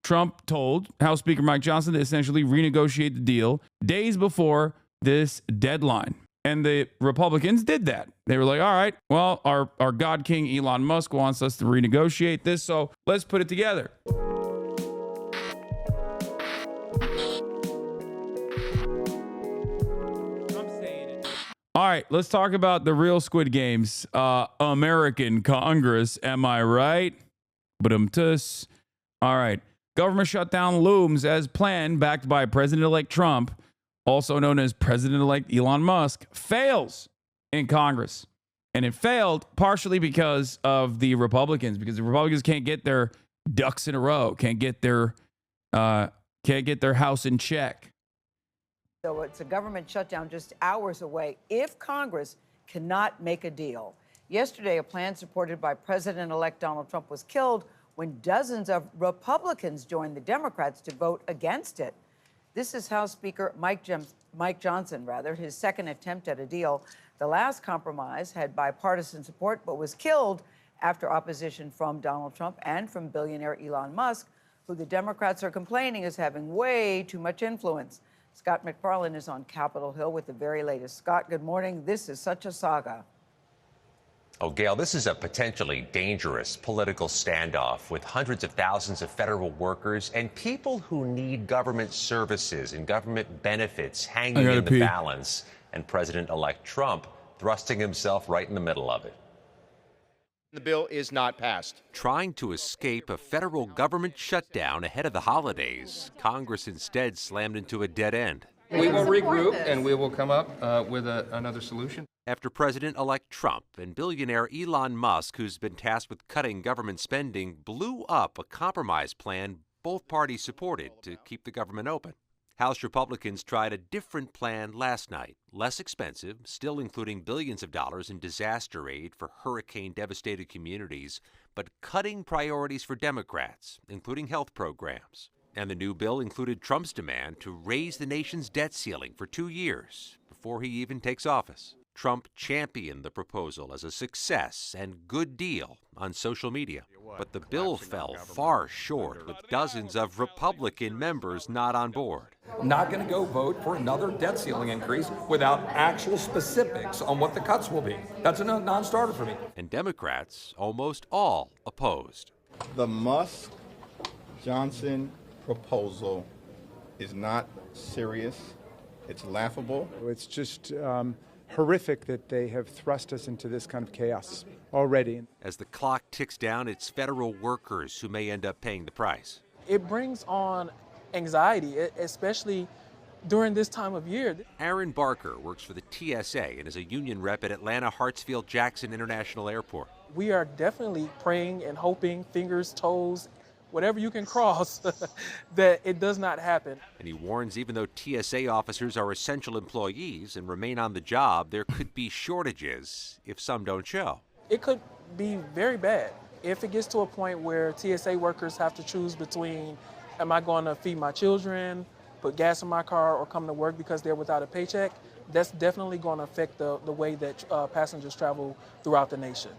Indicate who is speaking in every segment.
Speaker 1: Trump told House Speaker Mike Johnson to essentially renegotiate the deal days before this deadline. And the Republicans did that. They were like, all right, well, our God King Elon Musk wants us to renegotiate this, so let's put it together. All right, let's talk about the real Squid Games. American Congress, am I right? Ba-dum-tus. All right. Government shutdown looms as planned, backed by President-elect Trump, also known as President-elect Elon Musk, fails in Congress. And it failed partially because of the Republicans, because the Republicans can't get their ducks in a row, can't get their house in check.
Speaker 2: So it's a government shutdown just hours away if Congress cannot make a deal. Yesterday, a plan supported by President-elect Donald Trump was killed when dozens of Republicans joined the Democrats to vote against it. This is House Speaker Mike Johnson, his second attempt at a deal. The last compromise had bipartisan support, but was killed after opposition from Donald Trump and from billionaire Elon Musk, who the Democrats are complaining is having way too much influence. Scott McFarlane is on Capitol Hill with the very latest. Scott, good morning. This is such a saga.
Speaker 3: Oh, Gail, this is a potentially dangerous political standoff with hundreds of thousands of federal workers and people who need government services and government benefits hanging in the balance, and President-elect Trump thrusting himself right in the middle of it.
Speaker 4: The bill is not passed.
Speaker 5: Trying to escape a federal government shutdown ahead of the holidays, Congress instead slammed into a dead end.
Speaker 4: We will regroup and we will come up with another solution.
Speaker 5: After President-elect Trump and billionaire Elon Musk, who's been tasked with cutting government spending, blew up a compromise plan both parties supported to keep the government open. House Republicans tried a different plan last night, less expensive, still including billions of dollars in disaster aid for hurricane-devastated communities, but cutting priorities for Democrats, including health programs. And the new bill included Trump's demand to raise the nation's debt ceiling for 2 years before he even takes office. Trump championed the proposal as a success and good deal on social media. But the bill fell far short, with dozens of Republican members not on board.
Speaker 6: I'm not going to go vote for another debt ceiling increase without actual specifics on what the cuts will be. That's a non-starter for me.
Speaker 5: And Democrats almost all opposed.
Speaker 7: The Musk-Johnson proposal is not serious. It's laughable.
Speaker 8: It's just horrific that they have thrust us into this kind of chaos already.
Speaker 5: As the clock ticks down, it's federal workers who may end up paying the price.
Speaker 9: It brings on anxiety, especially during this time of year.
Speaker 5: Aaron Barker works for the TSA and is a union rep at Atlanta Hartsfield-Jackson International Airport.
Speaker 9: We are definitely praying and hoping, fingers, toes, whatever you can cross, that it does not happen.
Speaker 5: And he warns even though TSA officers are essential employees and remain on the job, there could be shortages if some don't show.
Speaker 9: It could be very bad. If it gets to a point where TSA workers have to choose between, am I going to feed my children, put gas in my car, or come to work because they're without a paycheck, that's definitely going to affect the way that passengers travel throughout the nation.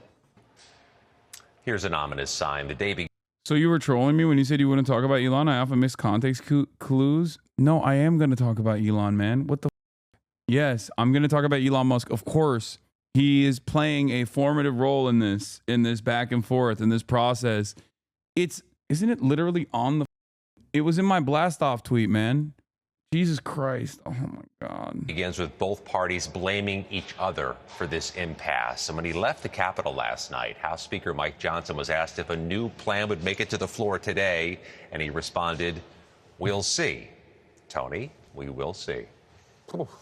Speaker 3: Here's an ominous sign. The day
Speaker 1: So you were trolling me when you said you wouldn't talk about Elon? I often miss context clues. No, I am going to talk about Elon, man. What the Yes, I'm going to talk about Elon Musk. Of course, he is playing a formative role in this back and forth, in this process. Isn't it literally on the... It was in my blast off tweet, man. Jesus Christ. Oh, my God.
Speaker 3: begins with both parties blaming each other for this impasse. And when he left the Capitol last night, House Speaker Mike Johnson was asked if a new plan would make it to the floor today, and he responded, "We'll see." Tony, we will see.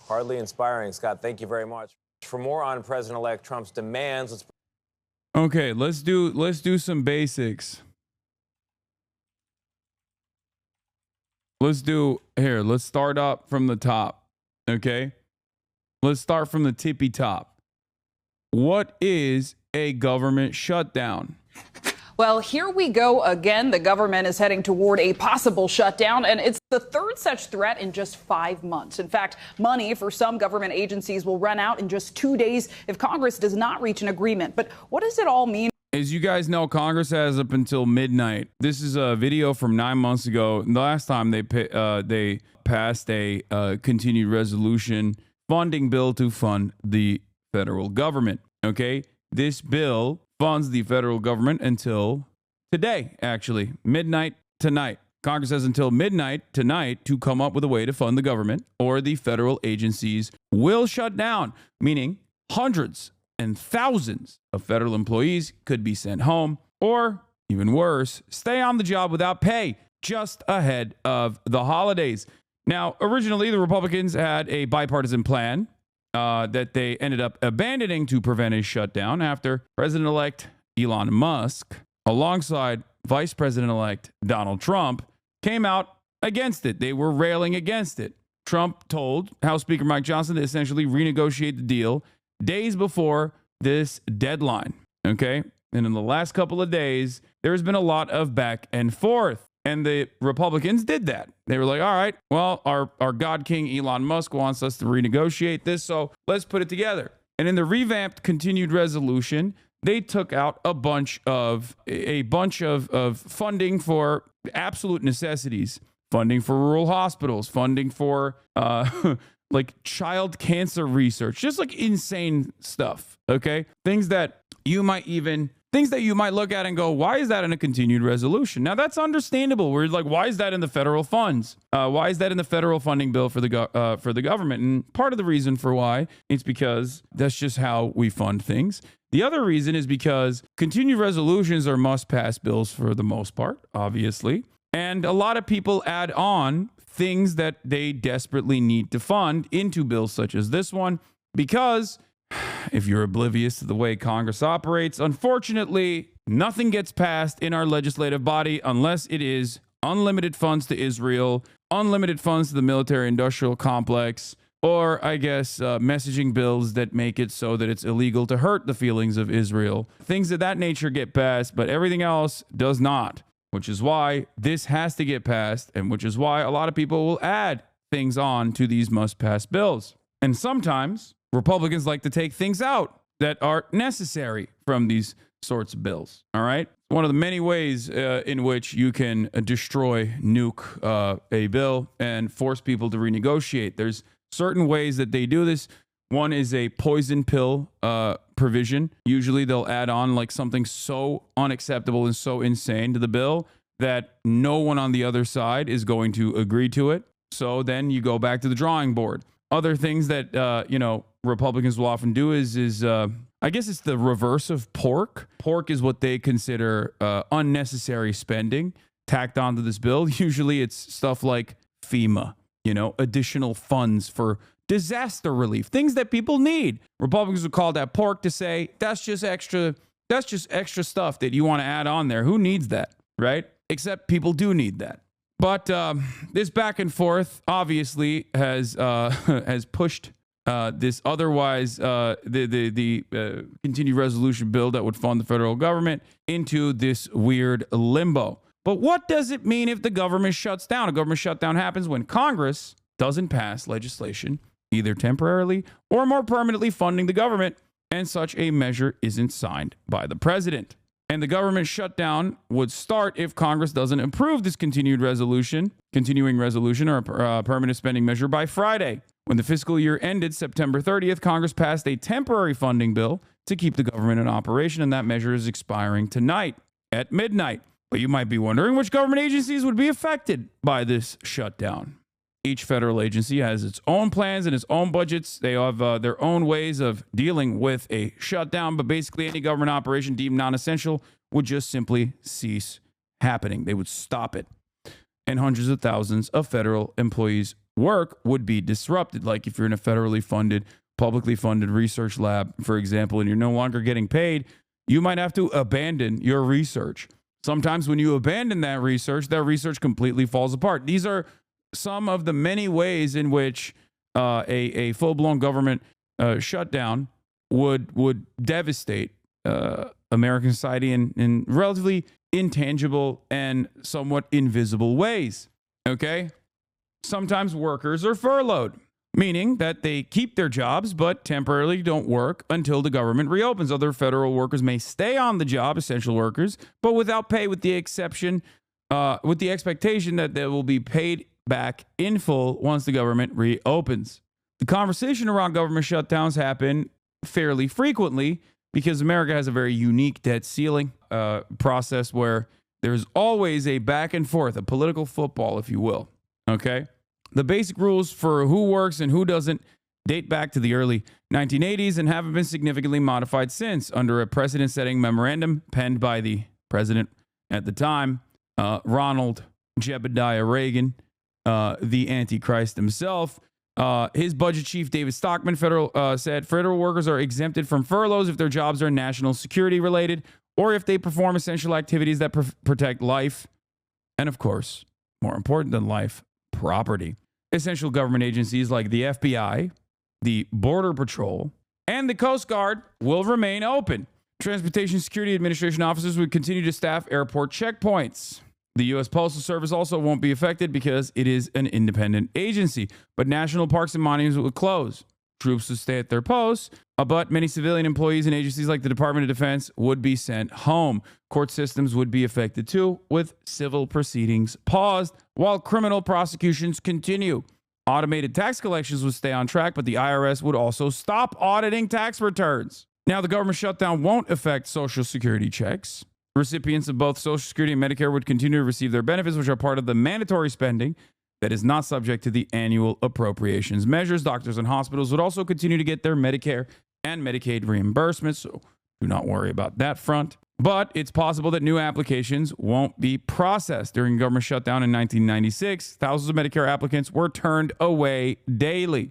Speaker 10: Hardly inspiring, Scott. Thank you very much. For more on President-elect Trump's demands, let's...
Speaker 1: Okay, let's do some basics. Let's start up from the top, okay? Let's start from the tippy top. What is a government shutdown?
Speaker 11: Well, here we go again. The government is heading toward a possible shutdown, and it's the third such threat in just 5 months. In fact, money for some government agencies will run out in just 2 days if Congress does not reach an agreement. But what does it all mean
Speaker 1: As you guys know, Congress has up until midnight. This is a video from 9 months ago. The last time they passed a continued resolution funding bill to fund the federal government. Okay, this bill funds the federal government until today, actually, midnight tonight. Congress has until midnight tonight to come up with a way to fund the government, or the federal agencies will shut down, meaning hundreds and thousands of federal employees could be sent home, or even worse, stay on the job without pay just ahead of the holidays. Now, originally, the Republicans had a bipartisan plan that they ended up abandoning to prevent a shutdown after President-elect Elon Musk, alongside Vice President-elect Donald Trump, came out against it. They were railing against it. Trump told House Speaker Mike Johnson to essentially renegotiate the deal days before this deadline. Okay? And in the last couple of days, there's been a lot of back and forth. And the Republicans did that. They were like, all right, well, our God King Elon Musk wants us to renegotiate this, so let's put it together. And in the revamped continued resolution, they took out a bunch of funding for absolute necessities, funding for rural hospitals, funding for like child cancer research, just like insane stuff. Okay, things that you might look at and go, why is that in a continued resolution? Now, that's understandable. We're like, why is that in the federal funds? Why is that in the federal funding bill for the government? And part of the reason for why it's because that's just how we fund things. The other reason is because continued resolutions are must-pass bills for the most part, obviously. And a lot of people add on things that they desperately need to fund into bills such as this one, because if you're oblivious to the way Congress operates, unfortunately, nothing gets passed in our legislative body unless it is unlimited funds to Israel, unlimited funds to the military-industrial complex, or, I guess, messaging bills that make it so that it's illegal to hurt the feelings of Israel. Things of that nature get passed, but everything else does not, which is why this has to get passed, and which is why a lot of people will add things on to these must-pass bills. And sometimes Republicans like to take things out that are necessary from these sorts of bills. All right? One of the many ways in which you can nuke a bill and force people to renegotiate. There's certain ways that they do this. One is a poison pill provision. Usually they'll add on like something so unacceptable and so insane to the bill that no one on the other side is going to agree to it. So then you go back to the drawing board. Other things that, Republicans will often do is I guess it's the reverse of pork. Pork is what they consider unnecessary spending tacked onto this bill. Usually it's stuff like FEMA, additional funds for disaster relief, things that people need. Republicans would call that pork to say, that's just extra stuff that you want to add on there. Who needs that, right? Except people do need that. But this back and forth obviously has pushed this otherwise the continued resolution bill that would fund the federal government into this weird limbo. But what does it mean if the government shuts down? A government shutdown happens when Congress doesn't pass legislation, either temporarily or more permanently funding the government, and such a measure isn't signed by the president. And the government shutdown would start if Congress doesn't approve this continuing resolution or a permanent spending measure by Friday. When the fiscal year ended September 30th, Congress passed a temporary funding bill to keep the government in operation, and that measure is expiring tonight at midnight. But you might be wondering which government agencies would be affected by this shutdown. Each federal agency has its own plans and its own budgets. They have their own ways of dealing with a shutdown, but basically any government operation deemed non-essential would just simply cease happening. They would stop it. And hundreds of thousands of federal employees' work would be disrupted. Like if you're in a federally funded, publicly funded research lab, for example, and you're no longer getting paid, you might have to abandon your research. Sometimes when you abandon that research completely falls apart. These are some of the many ways in which a full-blown government shutdown would devastate American society in relatively intangible and somewhat invisible ways. Okay? Sometimes workers are furloughed. meaning that they keep their jobs but temporarily don't work until the government reopens. Other federal workers may stay on the job, essential workers, but without pay, with the expectation that they will be paid back in full once the government reopens. The conversation around government shutdowns happen fairly frequently because America has a very unique debt ceiling process where there's always a back and forth, a political football, if you will. Okay? The basic rules for who works and who doesn't date back to the early 1980s and haven't been significantly modified since, under a precedent-setting memorandum penned by the president at the time, Ronald Jebediah Reagan, the Antichrist himself. His budget chief, David Stockman, said federal workers are exempted from furloughs if their jobs are national security related or if they perform essential activities that protect life and, of course, more important than life, property. Essential government agencies like the FBI, the Border Patrol, and the Coast Guard will remain open. Transportation Security Administration officers would continue to staff airport checkpoints. The U.S. Postal Service also won't be affected because it is an independent agency, but national parks and monuments would close. Troops would stay at their posts, but many civilian employees and agencies like the Department of Defense would be sent home. Court systems would be affected too, with civil proceedings paused while criminal prosecutions continue. Automated tax collections would stay on track, but the IRS would also stop auditing tax returns. Now, the government shutdown won't affect Social Security checks. Recipients of both Social Security and Medicare would continue to receive their benefits, which are part of the mandatory spending that is not subject to the annual appropriations measures. Doctors and hospitals would also continue to get their Medicare and Medicaid reimbursements, so do not worry about that front. But it's possible that new applications won't be processed. During government shutdown in 1996, thousands of Medicare applicants were turned away daily.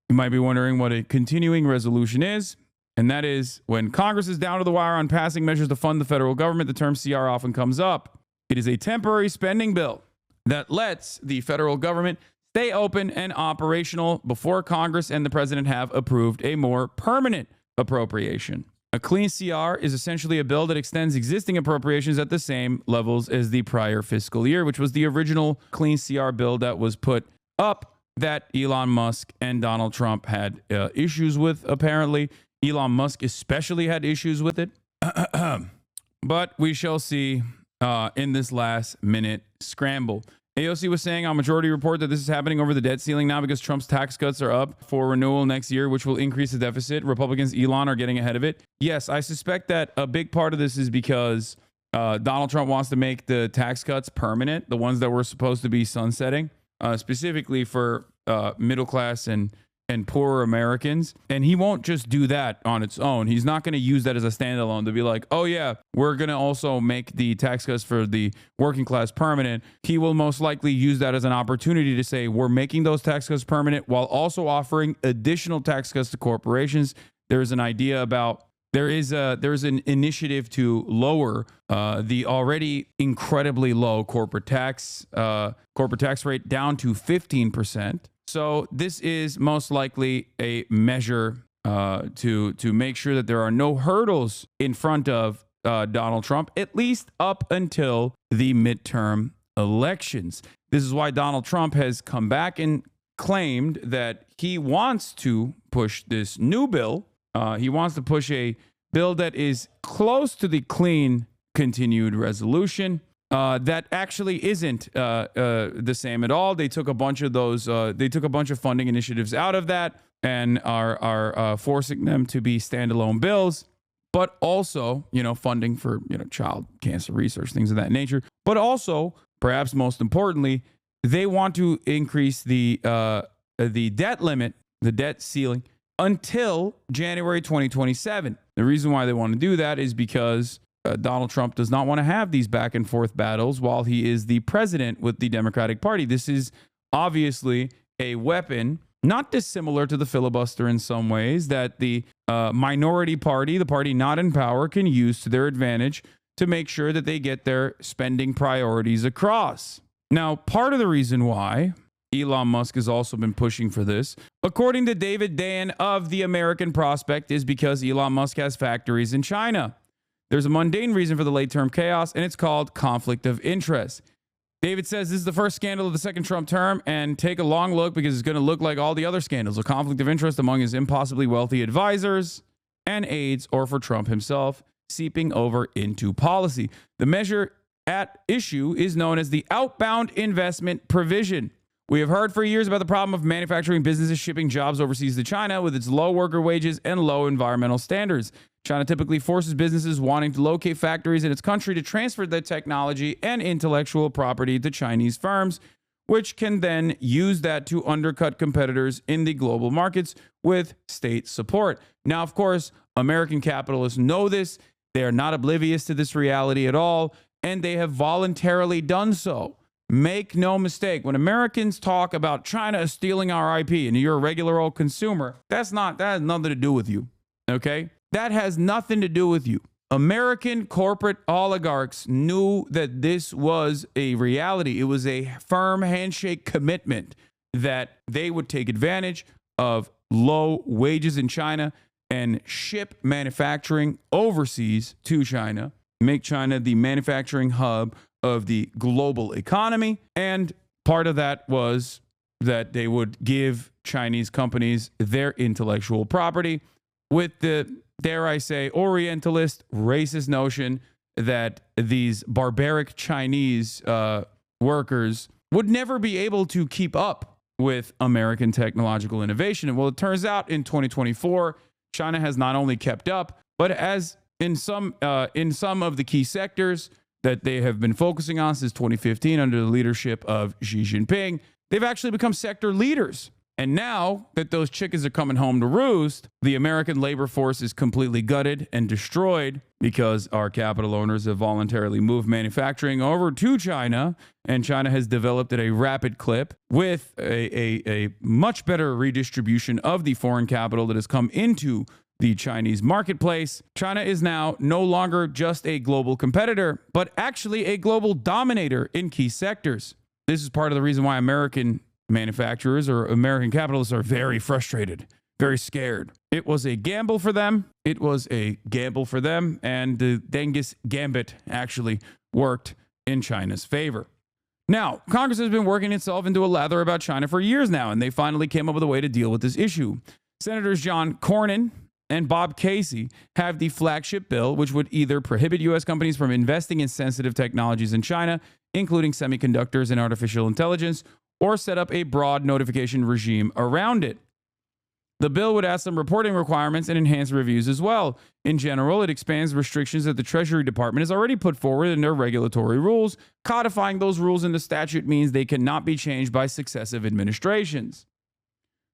Speaker 1: You might be wondering what a continuing resolution is. And that is, when Congress is down to the wire on passing measures to fund the federal government, the term CR often comes up. It is a temporary spending bill that lets the federal government stay open and operational before Congress and the president have approved a more permanent appropriation. A clean CR is essentially a bill that extends existing appropriations at the same levels as the prior fiscal year, which was the original clean CR bill that was put up that Elon Musk and Donald Trump had issues with, apparently. Elon Musk especially had issues with it. But we shall see in this last minute scramble. AOC was saying on Majority Report that this is happening over the debt ceiling now because Trump's tax cuts are up for renewal next year, which will increase the deficit. Republicans, Elon, are getting ahead of it. Yes, I suspect that a big part of this is because Donald Trump wants to make the tax cuts permanent, the ones that were supposed to be sunsetting, specifically for middle class and poorer Americans. And he won't just do that on its own. He's not going to use that as a standalone to be like, oh yeah, we're going to also make the tax cuts for the working class permanent. He will most likely use that as an opportunity to say, we're making those tax cuts permanent while also offering additional tax cuts to corporations. There's an idea about there's an initiative to lower the already incredibly low corporate tax rate down to 15%. So this is most likely a measure to make sure that there are no hurdles in front of Donald Trump, at least up until the midterm elections. This is why Donald Trump has come back and claimed that he wants to push this new bill. He wants to push a bill that is close to the clean continued resolution. That actually isn't the same at all. They took a bunch of those. They took a bunch of funding initiatives out of that and are forcing them to be standalone bills. But also, funding for child cancer research, things of that nature. But also, perhaps most importantly, they want to increase the debt limit, the debt ceiling, until January 2027. The reason why they want to do that is because Donald Trump does not want to have these back and forth battles while he is the president with the Democratic Party. This is obviously a weapon, not dissimilar to the filibuster in some ways, that the minority party, the party not in power, can use to their advantage to make sure that they get their spending priorities across. Now, part of the reason why Elon Musk has also been pushing for this, according to David Dayen of the American Prospect, is because Elon Musk has factories in China. There's a mundane reason for the late-term chaos, and it's called conflict of interest. David says this is the first scandal of the second Trump term, and take a long look because it's going to look like all the other scandals. A conflict of interest among his impossibly wealthy advisors and aides, or for Trump himself, seeping over into policy. The measure at issue is known as the outbound investment provision. We have heard for years about the problem of manufacturing businesses shipping jobs overseas to China with its low worker wages and low environmental standards. China typically forces businesses wanting to locate factories in its country to transfer their technology and intellectual property to Chinese firms, which can then use that to undercut competitors in the global markets with state support. Now, of course, American capitalists know this. They are not oblivious to this reality at all, and they have voluntarily done so. Make no mistake, when Americans talk about China stealing our IP and you're a regular old consumer, that has nothing to do with you, okay? That has nothing to do with you. American corporate oligarchs knew that this was a reality. It was a firm handshake commitment that they would take advantage of low wages in China and ship manufacturing overseas to China, make China the manufacturing hub of the global economy. And part of that was that they would give Chinese companies their intellectual property with the, dare I say, Orientalist, racist notion that these barbaric Chinese workers would never be able to keep up with American technological innovation. And well, it turns out in 2024, China has not only kept up, but as in some of the key sectors that they have been focusing on since 2015 under the leadership of Xi Jinping, they've actually become sector leaders. And now that those chickens are coming home to roost, the American labor force is completely gutted and destroyed because our capital owners have voluntarily moved manufacturing over to China, and China has developed at a rapid clip with a much better redistribution of the foreign capital that has come into the Chinese marketplace. China is now no longer just a global competitor, but actually a global dominator in key sectors. This is part of the reason why American manufacturers or American capitalists are very frustrated, very scared. It was a gamble for them. And the Genghis Gambit actually worked in China's favor. Now, Congress has been working itself into a lather about China for years now, and they finally came up with a way to deal with this issue. Senators John Cornyn and Bob Casey have the flagship bill, which would either prohibit U.S. companies from investing in sensitive technologies in China, including semiconductors and artificial intelligence, or set up a broad notification regime around it. The bill would add some reporting requirements and enhance reviews as well. In general, it expands restrictions that the Treasury Department has already put forward in their regulatory rules. Codifying those rules in the statute means they cannot be changed by successive administrations.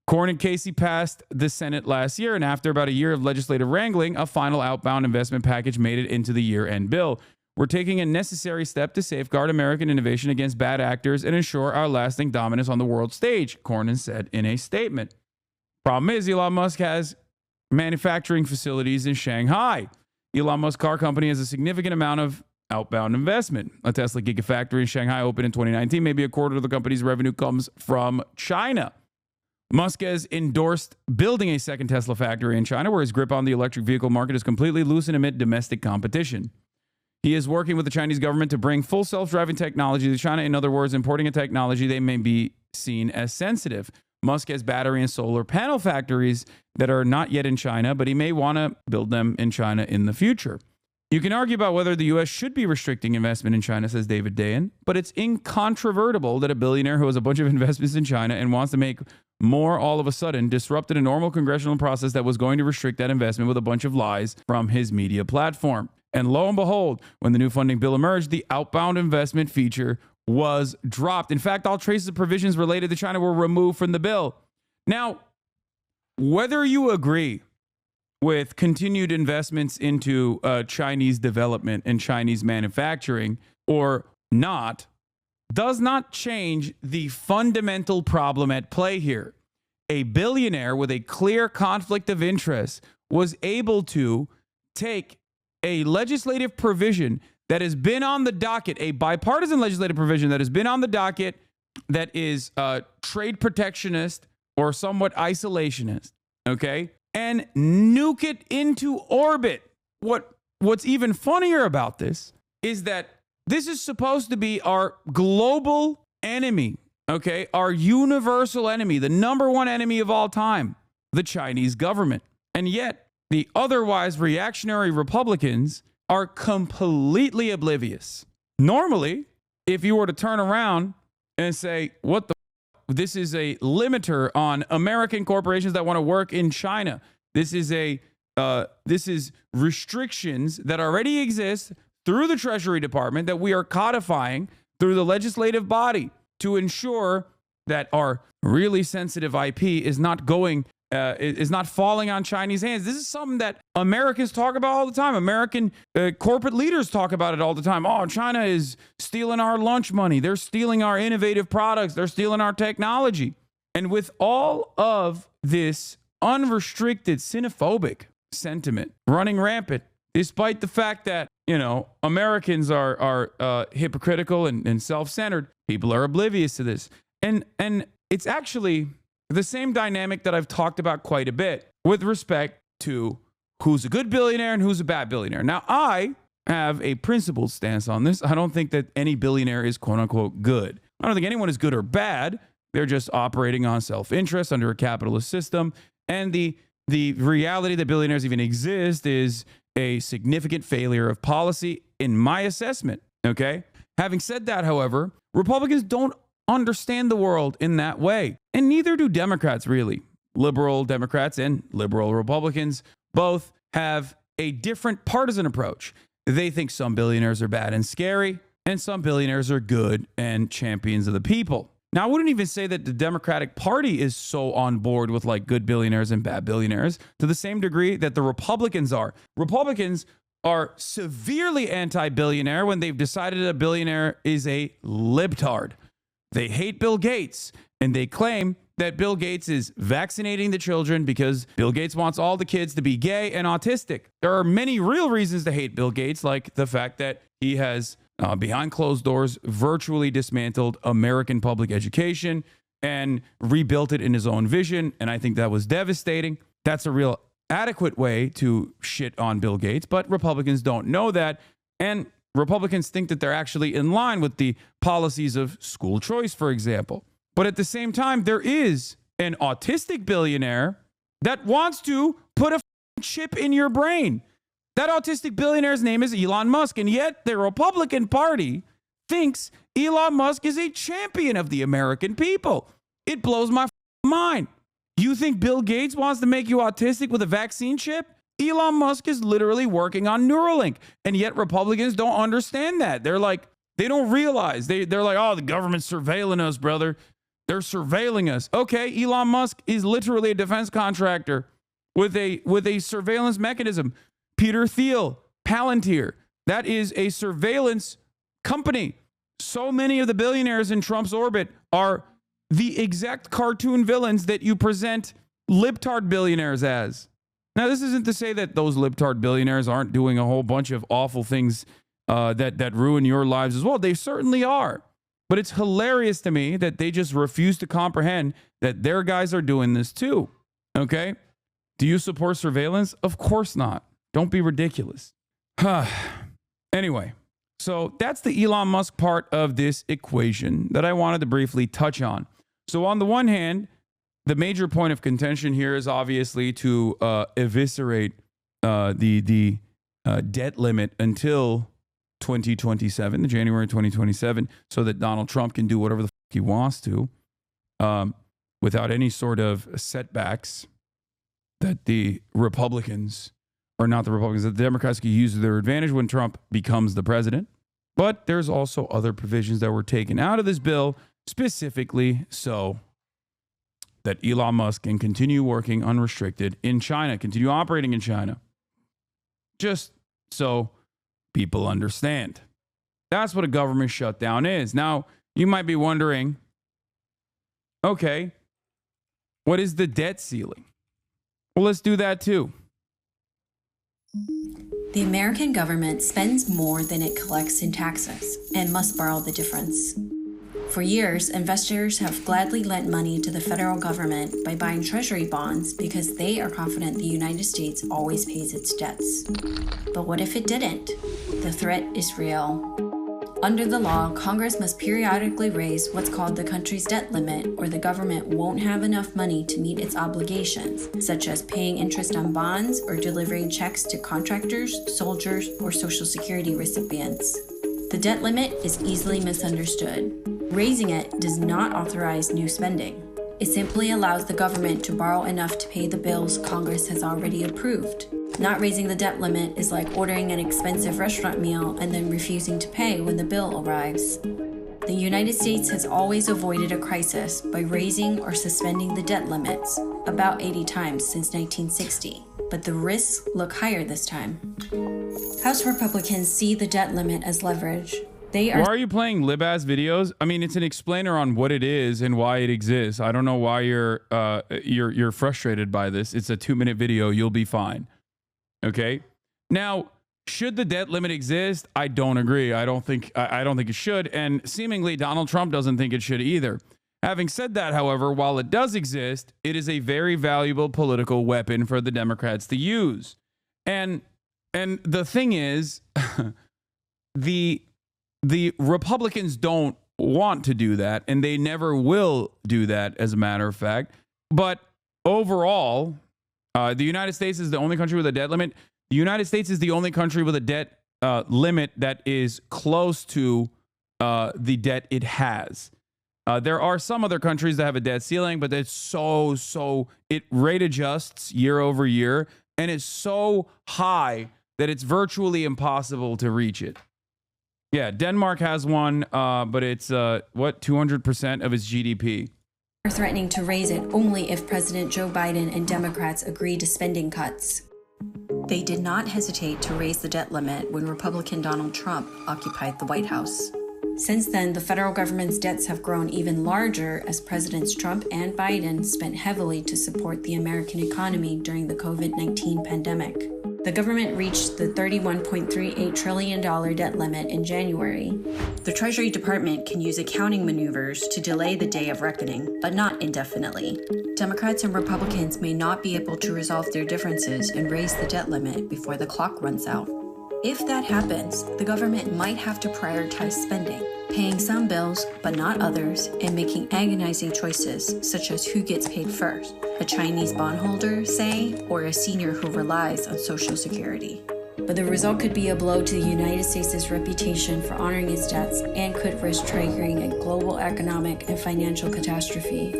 Speaker 1: Cornyn and Casey passed the Senate last year, and after about a year of legislative wrangling, a final outbound investment package made it into the year-end bill. We're taking a necessary step to safeguard American innovation against bad actors and ensure our lasting dominance on the world stage, Cornyn said in a statement. Problem is, Elon Musk has manufacturing facilities in Shanghai. Elon Musk car company has a significant amount of outbound investment. A Tesla Gigafactory in Shanghai opened in 2019. Maybe a quarter of the company's revenue comes from China. Musk has endorsed building a second Tesla factory in China, where his grip on the electric vehicle market is completely loosened amid domestic competition. He is working with the Chinese government to bring full self-driving technology to China. In other words, importing a technology they may be seen as sensitive. Musk has battery and solar panel factories that are not yet in China, but he may want to build them in China in the future. You can argue about whether the U.S. should be restricting investment in China, says David Dayen, but it's incontrovertible that a billionaire who has a bunch of investments in China and wants to make more all of a sudden disrupted a normal congressional process that was going to restrict that investment with a bunch of lies from his media platform. And lo and behold, when the new funding bill emerged, the outbound investment feature was dropped. In fact, all traces of provisions related to China were removed from the bill. Now, whether you agree with continued investments into Chinese development and Chinese manufacturing or not, does not change the fundamental problem at play here. A billionaire with a clear conflict of interest was able to take a legislative provision that has been on the docket, a bipartisan legislative provision that has been on the docket that is trade protectionist or somewhat isolationist, okay, and nuke it into orbit. What's even funnier about this is that This is supposed to be our global enemy, okay? Our universal enemy, the number one enemy of all time, the Chinese government. And yet, the otherwise reactionary Republicans are completely oblivious. Normally, if you were to turn around and say, what the this is a limiter on American corporations that want to work in China. This is restrictions that already exist through the Treasury Department that we are codifying through the legislative body to ensure that our really sensitive IP is not going is not falling on Chinese hands. This is something that Americans talk about all the time. American corporate leaders talk about it all the time. Oh, China is stealing our lunch money. They're stealing our innovative products. They're stealing our technology. And with all of this unrestricted xenophobic sentiment running rampant, despite the fact that, you know, Americans are hypocritical and self-centered, people are oblivious to this. And it's actually the same dynamic that I've talked about quite a bit with respect to who's a good billionaire and who's a bad billionaire. Now, I have a principled stance on this. I don't think that any billionaire is quote unquote good. I don't think anyone is good or bad. They're just operating on self-interest under a capitalist system. And the reality that billionaires even exist is a significant failure of policy in my assessment. Okay. Having said that, however, Republicans don't understand the world in that way. And neither do Democrats, really. Liberal Democrats and liberal Republicans both have a different partisan approach. They think some billionaires are bad and scary, and some billionaires are good and champions of the people. Now, I wouldn't even say that the Democratic Party is so on board with like good billionaires and bad billionaires to the same degree that the Republicans are. Republicans are severely anti-billionaire when they've decided a billionaire is a libtard. They hate Bill Gates, and they claim that Bill Gates is vaccinating the children because Bill Gates wants all the kids to be gay and autistic. There are many real reasons to hate Bill Gates, like the fact that he has, behind closed doors, virtually dismantled American public education and rebuilt it in his own vision, and I think that was devastating. That's a real adequate way to shit on Bill Gates, but Republicans don't know that, and Republicans think that they're actually in line with the policies of school choice, for example. But at the same time, there is an autistic billionaire that wants to put a chip in your brain. That autistic billionaire's name is Elon Musk, and yet the Republican Party thinks Elon Musk is a champion of the American people. It blows my mind. You think Bill Gates wants to make you autistic with a vaccine chip? Elon Musk is literally working on Neuralink, and yet Republicans don't understand that. They're like, they don't realize. They're like, oh, the government's surveilling us, brother. They're surveilling us. Okay, Elon Musk is literally a defense contractor with a surveillance mechanism. Peter Thiel, Palantir, that is a surveillance company. So many of the billionaires in Trump's orbit are the exact cartoon villains that you present libtard billionaires as. Now, this isn't to say that those libtard billionaires aren't doing a whole bunch of awful things that ruin your lives as well. They certainly are. But it's hilarious to me that they just refuse to comprehend that their guys are doing this too. Okay? Do you support surveillance? Of course not. Don't be ridiculous. Anyway, so that's the Elon Musk part of this equation that I wanted to briefly touch on. So on the one hand, the major point of contention here is obviously to eviscerate the debt limit until 2027, the January 2027, so that Donald Trump can do whatever the fuck he wants to without any sort of setbacks that the Republicans, or not the Republicans, that the Democrats can use to their advantage when Trump becomes the president. But there's also other provisions that were taken out of this bill, specifically so that Elon Musk can continue working unrestricted in China, continue operating in China. Just so people understand. That's what a government shutdown is. Now, you might be wondering, okay, what is the debt ceiling? Well, let's do that too.
Speaker 12: The American government spends more than it collects in taxes and must borrow the difference. For years, investors have gladly lent money to the federal government by buying treasury bonds because they are confident the United States always pays its debts. But what if it didn't? The threat is real. Under the law, Congress must periodically raise what's called the country's debt limit, or the government won't have enough money to meet its obligations, such as paying interest on bonds or delivering checks to contractors, soldiers, or Social Security recipients. The debt limit is easily misunderstood. Raising it does not authorize new spending. It simply allows the government to borrow enough to pay the bills Congress has already approved. Not raising the debt limit is like ordering an expensive restaurant meal and then refusing to pay when the bill arrives. The United States has always avoided a crisis by raising or suspending the debt limits, about 80 times since 1960. But the risks look higher this time. House Republicans see the debt limit as leverage.
Speaker 1: Why are you playing lib-ass videos? I mean, it's an explainer on what it is and why it exists. I don't know why you're frustrated by this. It's a 2-minute video. You'll be fine. Okay. Now, should the debt limit exist? I don't agree. I don't think it should. And seemingly Donald Trump doesn't think it should either. Having said that, however, while it does exist, it is a very valuable political weapon for the Democrats to use. And the thing is, the Republicans don't want to do that, and they never will do that, as a matter of fact. But overall, the United States is the only country with a debt limit. The United States is the only country with a debt limit that is close to the debt it has. There are some other countries that have a debt ceiling, but it's it rate adjusts year over year, and it's so high that it's virtually impossible to reach it. Yeah, Denmark has one, but it's 200% of its GDP.
Speaker 12: Are threatening to raise it only if President Joe Biden and Democrats agree to spending cuts. They did not hesitate to raise the debt limit when Republican Donald Trump occupied the White House. Since then, the federal government's debts have grown even larger as Presidents Trump and Biden spent heavily to support the American economy during the COVID-19 pandemic. The government reached the $31.38 trillion debt limit in January. The Treasury Department can use accounting maneuvers to delay the day of reckoning, but not indefinitely. Democrats and Republicans may not be able to resolve their differences and raise the debt limit before the clock runs out. If that happens, the government might have to prioritize spending, paying some bills but not others, and making agonizing choices such as who gets paid first, a Chinese bondholder, say, or a senior who relies on Social Security. But the result could be a blow to the United States' reputation for honoring its debts and could risk triggering a global economic and financial catastrophe.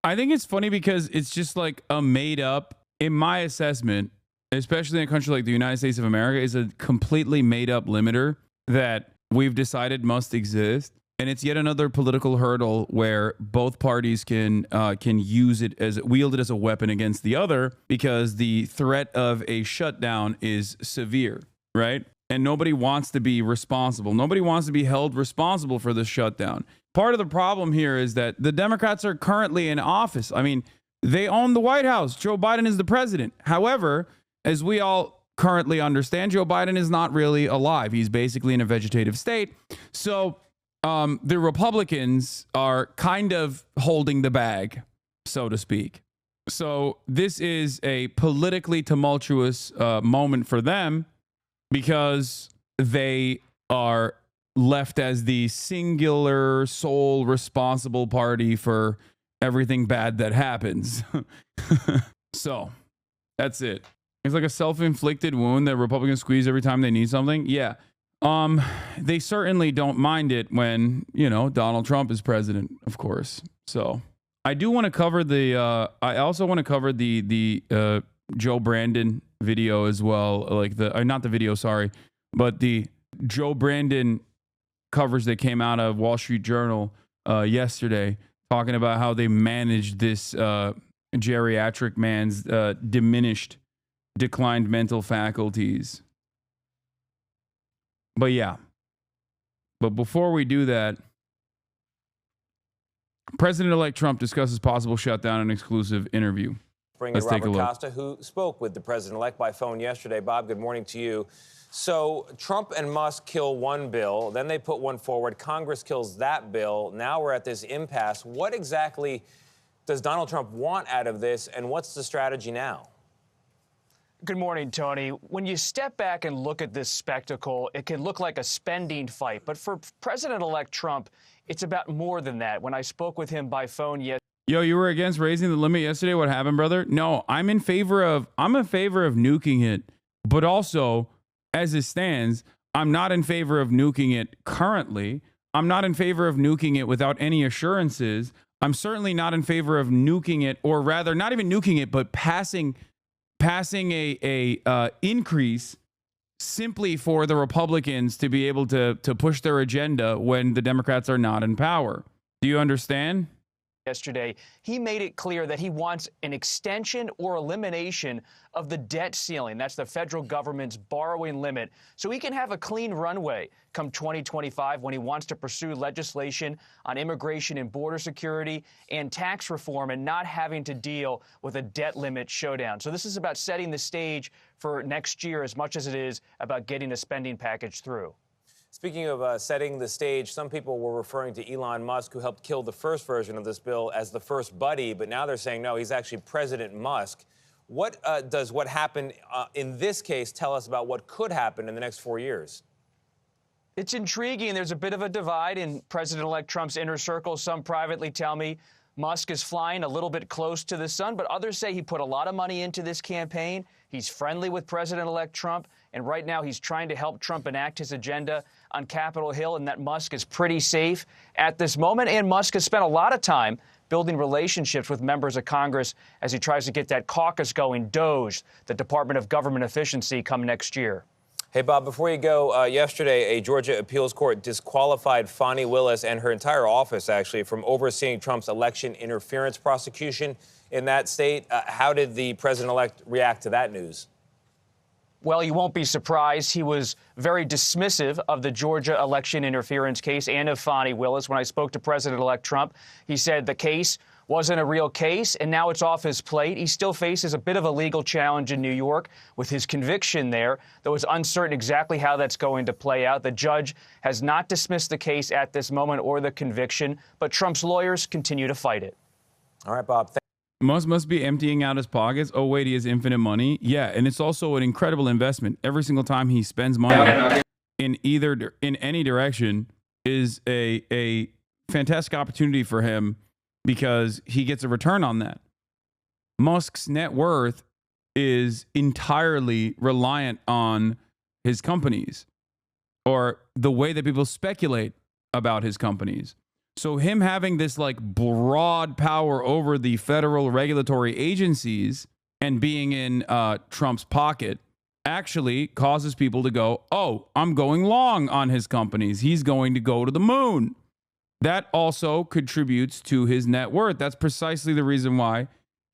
Speaker 1: I think it's funny because it's just like a made up, in my assessment, especially in a country like the United States of America, is a completely made up limiter that we've decided must exist. And it's yet another political hurdle where both parties can wield it as a weapon against the other because the threat of a shutdown is severe, right? And nobody wants to be responsible. Nobody wants to be held responsible for the shutdown. Part of the problem here is that the Democrats are currently in office. I mean, they own the White House. Joe Biden is the president. However, as we all currently understand, Joe Biden is not really alive. He's basically in a vegetative state. So the Republicans are kind of holding the bag, so to speak. So this is a politically tumultuous moment for them because they are left as the singular, sole responsible party for everything bad that happens. So that's it. It's like a self-inflicted wound that Republicans squeeze every time they need something. Yeah. They certainly don't mind it when, Donald Trump is president, of course. So I do want to cover I also want to cover the Joe Brandon video as well. Like not the video, sorry, but the Joe Brandon coverage that came out of Wall Street Journal yesterday, talking about how they managed this geriatric man's declined mental faculties. But yeah. But before we do that, President-elect Trump discusses possible shutdown in an exclusive interview.
Speaker 10: Bring in
Speaker 1: Let's take a
Speaker 10: Robert
Speaker 1: look.
Speaker 10: Costa, who spoke with the president-elect by phone yesterday. Bob, good morning to you. So Trump and Musk kill one bill, then they put one forward. Congress kills that bill. Now we're at this impasse. What exactly does Donald Trump want out of this, and what's the strategy now?
Speaker 13: Good morning, Tony. When you step back and look at this spectacle, it can look like a spending fight. But for President-elect Trump, it's about more than that. When I spoke with him by phone yesterday,
Speaker 1: Yo, you were against raising the limit yesterday. What happened, brother? No, I'm in favor of nuking it, but also as it stands, I'm not in favor of nuking it currently. I'm not in favor of nuking it without any assurances. I'm certainly not in favor of nuking it, or rather not even nuking it, but passing a increase simply for the Republicans to be able to push their agenda when the Democrats are not in power. Do you understand?
Speaker 13: yesterday, he made it clear that he wants an extension or elimination of the debt ceiling. That's the federal government's borrowing limit, so he can have a clean runway come 2025 when he wants to pursue legislation on immigration and border security and tax reform and not having to deal with a debt limit showdown. So this is about setting the stage for next year as much as it is about getting a spending package through.
Speaker 10: Speaking of setting the stage, some people were referring to Elon Musk, who helped kill the first version of this bill, as the first buddy, but now they're saying, no, he's actually President Musk. What does what happened in this case tell us about what could happen in the next 4 years?
Speaker 13: It's intriguing. There's a bit of a divide in President-elect Trump's inner circle. Some privately tell me Musk is flying a little bit close to the sun, but others say he put a lot of money into this campaign. He's friendly with President-elect Trump, and right now he's trying to help Trump enact his agenda on Capitol Hill, and that Musk is pretty safe at this moment. And Musk has spent a lot of time building relationships with members of Congress as he tries to get that caucus going, DOGE, the Department of Government Efficiency, come next year.
Speaker 10: Hey, Bob, before you go, yesterday, a Georgia appeals court disqualified Fani Willis and her entire office, actually, from overseeing Trump's election interference prosecution in that state. How did the president-elect react to that news?
Speaker 13: Well, you won't be surprised. He was very dismissive of the Georgia election interference case and of Fani Willis. When I spoke to President-elect Trump, he said the case wasn't a real case, and now it's off his plate. He still faces a bit of a legal challenge in New York with his conviction there, though it's uncertain exactly how that's going to play out. The judge has not dismissed the case at this moment or the conviction, but Trump's lawyers continue to fight it.
Speaker 10: All right, Bob.
Speaker 1: Musk must be emptying out his pockets. Oh, wait, he has infinite money. Yeah, and it's also an incredible investment. Every single time he spends money in any direction is a fantastic opportunity for him because he gets a return on that. Musk's net worth is entirely reliant on his companies or the way that people speculate about his companies. So him having this like broad power over the federal regulatory agencies and being in Trump's pocket actually causes people to go, oh, I'm going long on his companies. He's going to go to the moon. That also contributes to his net worth. That's precisely the reason why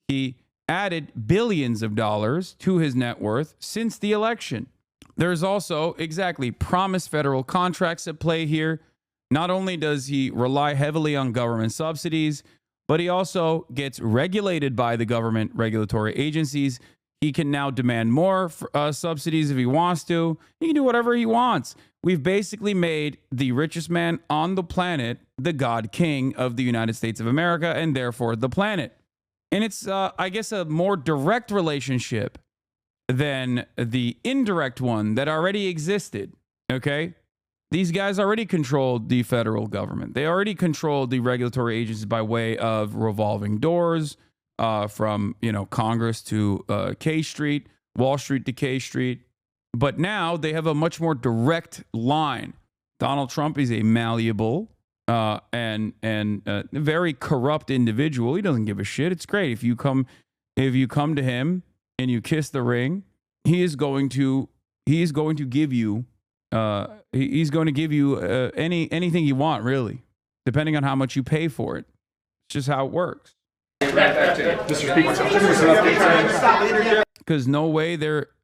Speaker 1: he added billions of dollars to his net worth since the election. There's also exactly promised federal contracts at play here. Not only does he rely heavily on government subsidies, but he also gets regulated by the government regulatory agencies. He can now demand more subsidies if he wants to. He can do whatever he wants. We've basically made the richest man on the planet the God King of the United States of America and therefore the planet. And it's, I guess, a more direct relationship than the indirect one that already existed, okay? These guys already controlled the federal government. They already controlled the regulatory agencies by way of revolving doors from, Congress to K Street, Wall Street to K Street. But now they have a much more direct line. Donald Trump is a malleable and very corrupt individual. He doesn't give a shit. It's great if you come to him and you kiss the ring. He is going to give you. He's going to give you anything you want, really, depending on how much you pay for it. It's just how it works. Because no way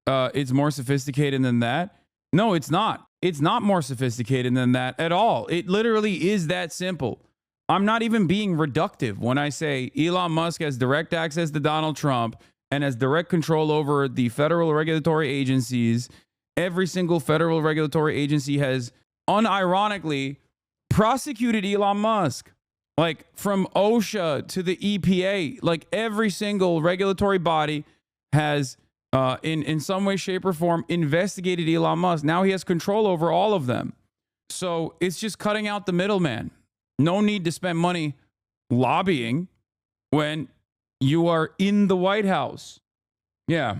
Speaker 1: it's more sophisticated than that. No, it's not. It's not more sophisticated than that at all. It literally is that simple. I'm not even being reductive when I say Elon Musk has direct access to Donald Trump and has direct control over the federal regulatory agencies. Every single federal regulatory agency has unironically prosecuted Elon Musk, like from OSHA to the EPA. Like every single regulatory body has in some way, shape, or form, investigated Elon Musk. Now he has control over all of them. So it's just cutting out the middleman. No need to spend money lobbying when you are in the White House. Yeah.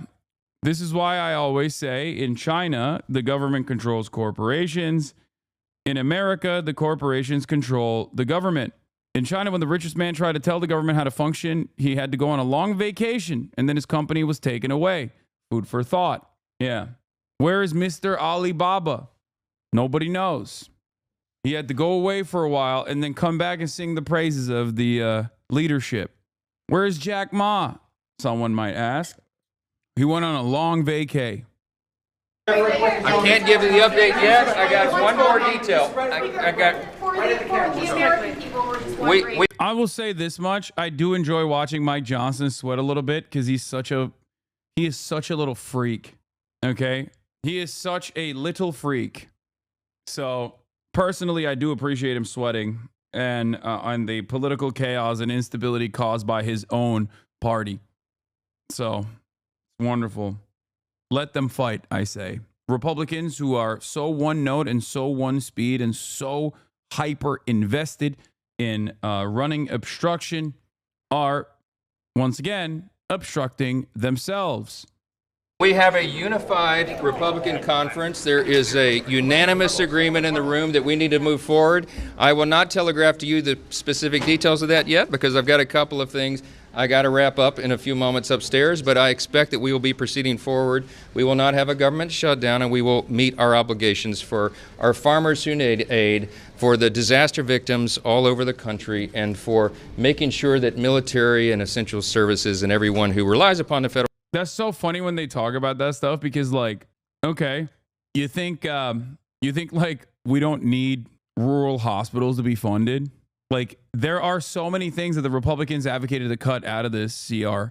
Speaker 1: This is why I always say in China, the government controls corporations. In America, the corporations control the government. In China, when the richest man tried to tell the government how to function, he had to go on a long vacation, and then his company was taken away. Food for thought. Yeah. Where is Mr. Alibaba? Nobody knows. He had to go away for a while and then come back and sing the praises of the leadership. Where is Jack Ma? Someone might ask. He went on a long vacay.
Speaker 4: I can't give you the update yet. I got one more detail.
Speaker 1: I will say this much. I do enjoy watching Mike Johnson sweat a little bit because he is such a little freak. Okay? He is such a little freak. So personally, I do appreciate him sweating and on the political chaos and instability caused by his own party. So wonderful. Let them fight, I say. Republicans who are so one note and so one speed and so hyper invested in running obstruction are, once again, obstructing themselves.
Speaker 4: We have a unified Republican conference. There is a unanimous agreement in the room that we need to move forward. I will not telegraph to you the specific details of that yet because I've got a couple of things I got to wrap up in a few moments upstairs, but I expect that we will be proceeding forward. We will not have a government shutdown, and we will meet our obligations for our farmers who need aid, for the disaster victims all over the country, and for making sure that military and essential services and everyone who relies upon the federal.
Speaker 1: That's so funny when they talk about that stuff because, like, okay, you think like we don't need rural hospitals to be funded. Like, there are so many things that the Republicans advocated to cut out of this CR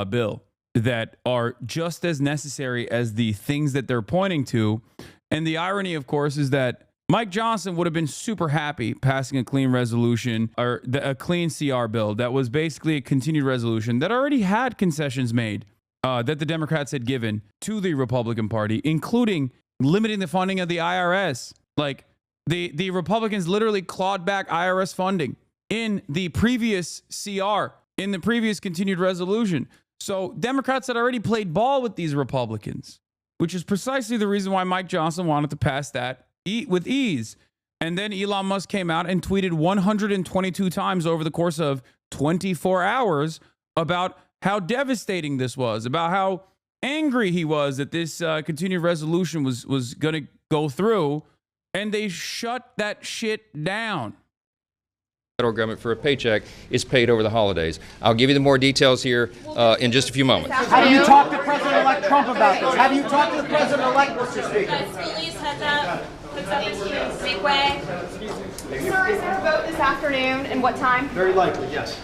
Speaker 1: bill that are just as necessary as the things that they're pointing to. And the irony, of course, is that Mike Johnson would have been super happy passing a clean resolution or a clean CR bill that was basically a continued resolution that already had concessions made that the Democrats had given to the Republican Party, including limiting the funding of the IRS. Like, the Republicans literally clawed back IRS funding in the previous CR, in the previous continued resolution. So Democrats had already played ball with these Republicans, which is precisely the reason why Mike Johnson wanted to pass that with ease. And then Elon Musk came out and tweeted 122 times over the course of 24 hours about how devastating this was, about how angry he was that this continued resolution was going to go through. And they shut that shit down.
Speaker 4: Federal government for a paycheck is paid over the holidays. I'll give you the more details here in just a few moments.
Speaker 14: Have you talked to President-elect Trump about this? Have you talked to the President-elect, Mr. Speaker?
Speaker 15: Please heads up. Puts up his shoes. Make way. Sir, is there a vote this afternoon and what time?
Speaker 14: Very likely, yes.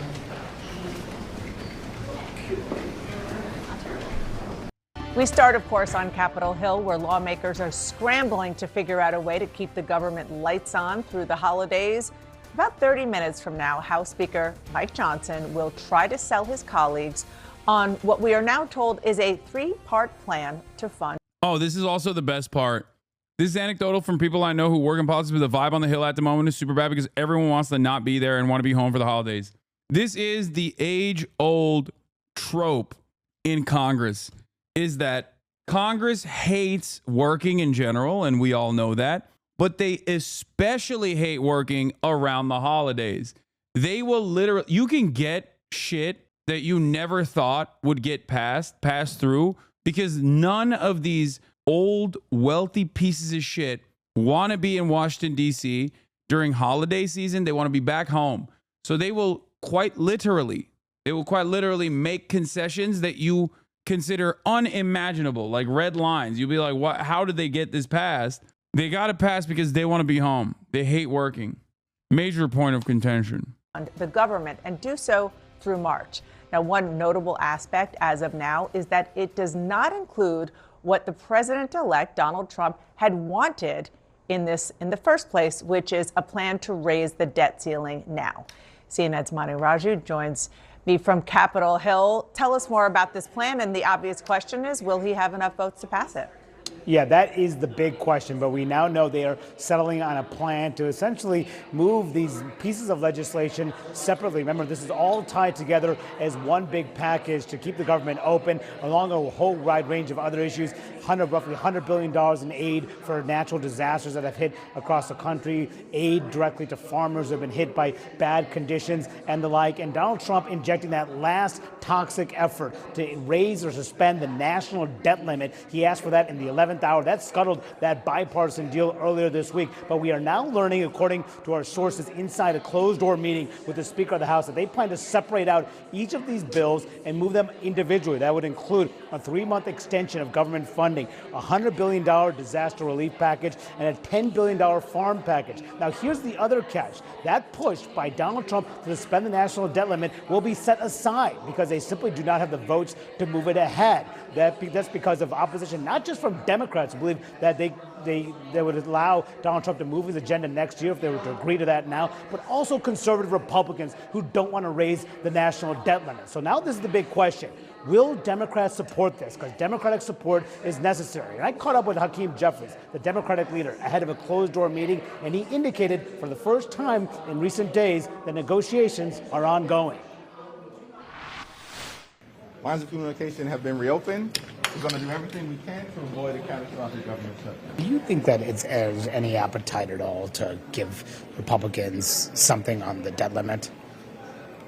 Speaker 2: We start, of course, on Capitol Hill, where lawmakers are scrambling to figure out a way to keep the government lights on through the holidays. About 30 minutes from now, House Speaker Mike Johnson will try to sell his colleagues on what we are now told is a three-part plan to fund.
Speaker 1: Oh, this is also the best part. This is anecdotal from people I know who work in politics, but the vibe on the Hill at the moment is super bad because everyone wants to not be there and want to be home for the holidays. This is the age-old trope in Congress, is that Congress hates working in general, and we all know that, but they especially hate working around the holidays. They will literally, you can get shit that you never thought would get passed through, because none of these old, wealthy pieces of shit want to be in Washington, D.C. during holiday season. They want to be back home. So they will quite literally make concessions that you consider unimaginable, like red lines. You'll be like, what? How did they get this passed? They got it passed because they want to be home. They hate working. Major point of contention.
Speaker 2: The government, and do so through March. Now, one notable aspect as of now is that it does not include what the president-elect Donald Trump had wanted in the first place, which is a plan to raise the debt ceiling now. CNN's Manu Raju joins
Speaker 16: from Capitol Hill. Tell us more about this plan, and the obvious question is, will he have enough votes to pass it?
Speaker 14: Yeah, that is the big question, but we now know they are settling on a plan to essentially move these pieces of legislation separately. Remember, this is all tied together as one big package to keep the government open, along a whole wide range of other issues. Roughly $100 billion in aid for natural disasters that have hit across the country, aid directly to farmers who have been hit by bad conditions and the like. And Donald Trump injecting that last toxic effort to raise or suspend the national debt limit. He asked for that in the 11th hour. That scuttled that bipartisan deal earlier this week. But we are now learning, according to our sources inside a closed-door meeting with the Speaker of the House, that they plan to separate out each of these bills and move them individually. That would include a 3-month extension of government funding, a $100 billion disaster relief package, and a $10 billion farm package. Now, here's the other catch. That push by Donald Trump to suspend the national debt limit will be set aside because they simply do not have the votes to move it ahead. That's because of opposition, not just from Democrats who believe that they would allow Donald Trump to move his agenda next year if they were to agree to that now, but also conservative Republicans who don't want to raise the national debt limit. So now this is the big question. Will Democrats support this? Because Democratic support is necessary. And I caught up with Hakeem Jeffries, the Democratic leader, ahead of a closed-door meeting, and he indicated for the first time in recent days that negotiations are ongoing.
Speaker 7: Lines of communication have been reopened. We're going to do everything we can to avoid a catastrophic government shutdown.
Speaker 17: Do you think that there's any appetite at all to give Republicans something on the debt limit?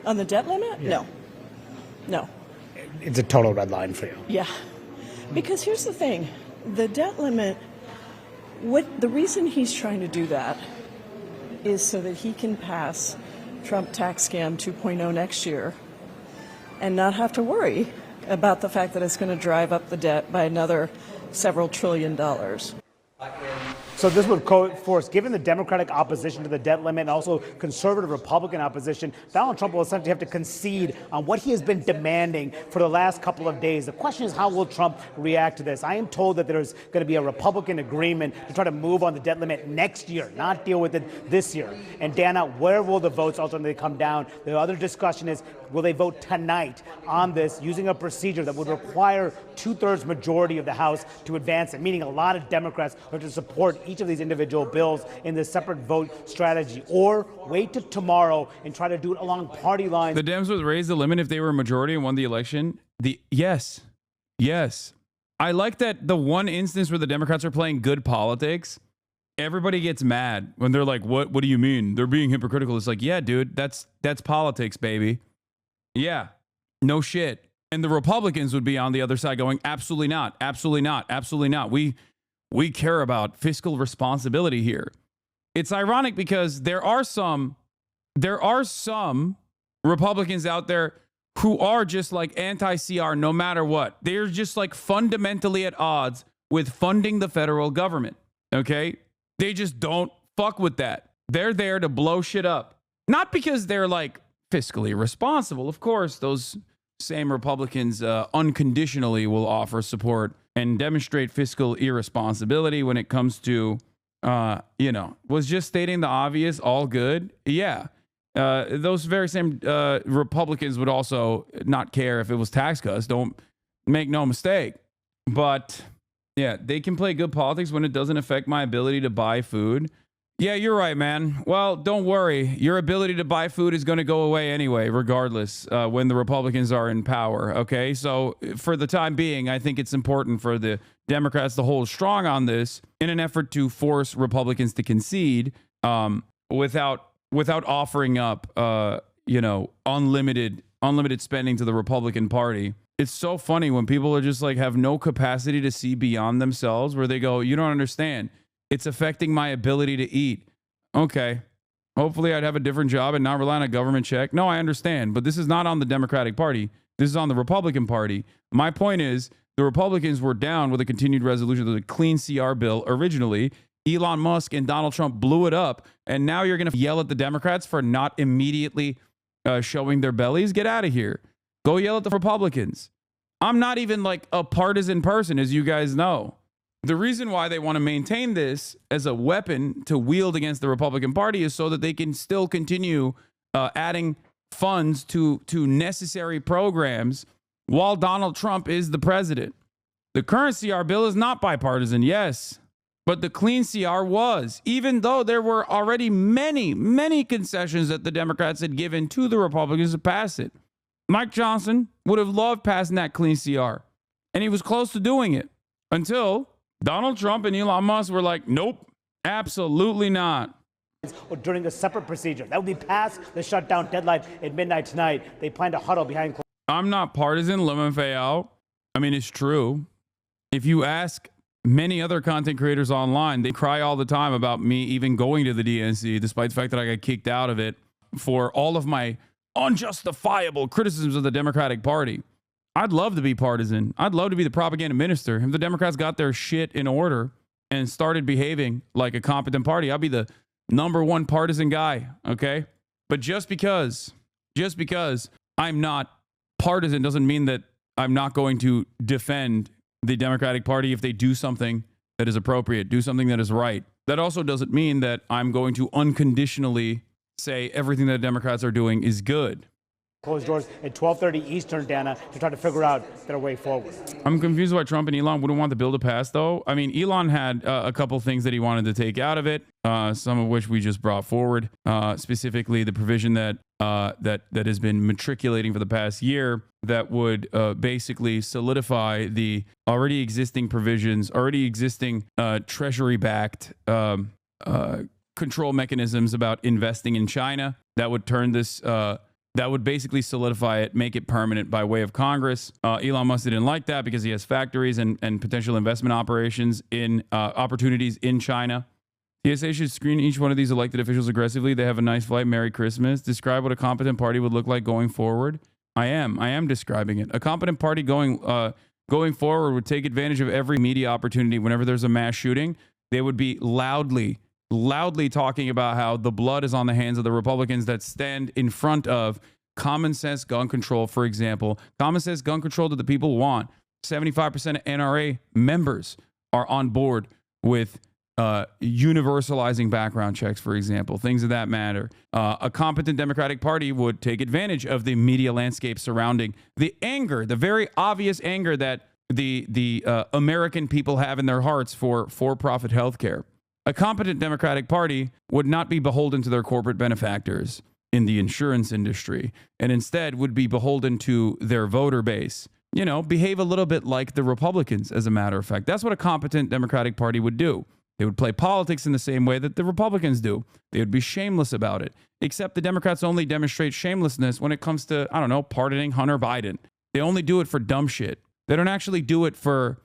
Speaker 18: On the debt limit?
Speaker 17: Yeah.
Speaker 18: No.
Speaker 17: It's a total red line for you.
Speaker 18: Yeah. Because here's the thing. The debt limit, the reason he's trying to do that is so that he can pass Trump tax scam 2.0 next year and not have to worry about the fact that it's going to drive up the debt by another several $1 trillion.
Speaker 14: So this would force, given the Democratic opposition to the debt limit and also conservative Republican opposition, Donald Trump will essentially have to concede on what he has been demanding for the last couple of days. The question is, how will Trump react to this? I am told that there's going to be a Republican agreement to try to move on the debt limit next year, not deal with it this year. And Dana, where will the votes ultimately come down? The other discussion is, will they vote tonight on this using a procedure that would require 2/3 majority of the House to advance it, meaning a lot of Democrats are to support each of these individual bills in this separate vote strategy, or wait till tomorrow and try to do it along party lines.
Speaker 1: The Dems would raise the limit if they were a majority and won the election. Yes. I like that the one instance where the Democrats are playing good politics, everybody gets mad when they're like, what do you mean? They're being hypocritical. It's like, yeah, dude, that's politics, baby. Yeah, no shit. And the Republicans would be on the other side going, absolutely not, absolutely not, absolutely not. We care about fiscal responsibility here. It's ironic because there are some Republicans out there who are just like anti-CR no matter what. They're just like fundamentally at odds with funding the federal government. Okay? They just don't fuck with that. They're there to blow shit up. Not because they're like fiscally responsible. Of course, those same Republicans unconditionally will offer support and demonstrate fiscal irresponsibility when it comes to, was just stating the obvious, all good. Yeah. Those very same Republicans would also not care if it was tax cuts. Don't make no mistake. But yeah, they can play good politics when it doesn't affect my ability to buy food. Yeah, you're right, man. Well, don't worry. Your ability to buy food is going to go away anyway, regardless, when the Republicans are in power. Okay, so for the time being, I think it's important for the Democrats to hold strong on this in an effort to force Republicans to concede without offering up, unlimited spending to the Republican Party. It's so funny when people are just like have no capacity to see beyond themselves, where they go, you don't understand. It's affecting my ability to eat. Okay. Hopefully I'd have a different job and not rely on a government check. No, I understand. But this is not on the Democratic Party. This is on the Republican Party. My point is, the Republicans were down with a continued resolution of the clean CR bill originally. Elon Musk and Donald Trump blew it up. And now you're going to yell at the Democrats for not immediately showing their bellies? Get out of here. Go yell at the Republicans. I'm not even like a partisan person, as you guys know. The reason why they want to maintain this as a weapon to wield against the Republican Party is so that they can still continue adding funds to necessary programs while Donald Trump is the president. The current CR bill is not bipartisan, yes, but the clean CR was, even though there were already many concessions that the Democrats had given to the Republicans to pass it. Mike Johnson would have loved passing that clean CR, and he was close to doing it until Donald Trump and Elon Musk were like, nope, absolutely not.
Speaker 14: Or during a separate procedure. That would be past the shutdown deadline at midnight tonight. They plan to huddle behind closed.
Speaker 1: I'm not partisan, LeMonFayal. I mean, it's true. If you ask many other content creators online, they cry all the time about me even going to the DNC, despite the fact that I got kicked out of it for all of my unjustifiable criticisms of the Democratic Party. I'd love to be partisan. I'd love to be the propaganda minister. If the Democrats got their shit in order and started behaving like a competent party, I'd be the #1 partisan guy, okay? But just because I'm not partisan doesn't mean that I'm not going to defend the Democratic Party if they do something that is appropriate, do something that is right. That also doesn't mean that I'm going to unconditionally say everything that Democrats are doing is good.
Speaker 14: Closed doors at 12:30 Eastern, Dana, to try to figure out their way forward.
Speaker 1: I'm confused why Trump and Elon wouldn't want the bill to pass, though. I mean, Elon had a couple things that he wanted to take out of it, some of which we just brought forward, specifically the provision that has been matriculating for the past year that would basically solidify the already existing provisions, already existing Treasury-backed control mechanisms about investing in China. That would turn this... that would basically solidify it, make it permanent by way of Congress. Elon Musk didn't like that because he has factories and potential investment operations in opportunities in China. TSA should screen each one of these elected officials aggressively. They have a nice flight. Merry Christmas. Describe what a competent party would look like going forward. I am describing it. A competent party going forward would take advantage of every media opportunity. Whenever there's a mass shooting, they would be loudly talking about how the blood is on the hands of the Republicans that stand in front of common sense gun control, for example. Common sense gun control that the people want. 75% of NRA members are on board with universalizing background checks, for example, things of that matter. A competent Democratic Party would take advantage of the media landscape surrounding the anger, the very obvious anger that the American people have in their hearts for-profit healthcare. A competent Democratic Party would not be beholden to their corporate benefactors in the insurance industry, and instead would be beholden to their voter base. You know, behave a little bit like the Republicans, as a matter of fact. That's what a competent Democratic Party would do. They would play politics in the same way that the Republicans do. They would be shameless about it. Except the Democrats only demonstrate shamelessness when it comes to, I don't know, pardoning Hunter Biden. They only do it for dumb shit. They don't actually do it for,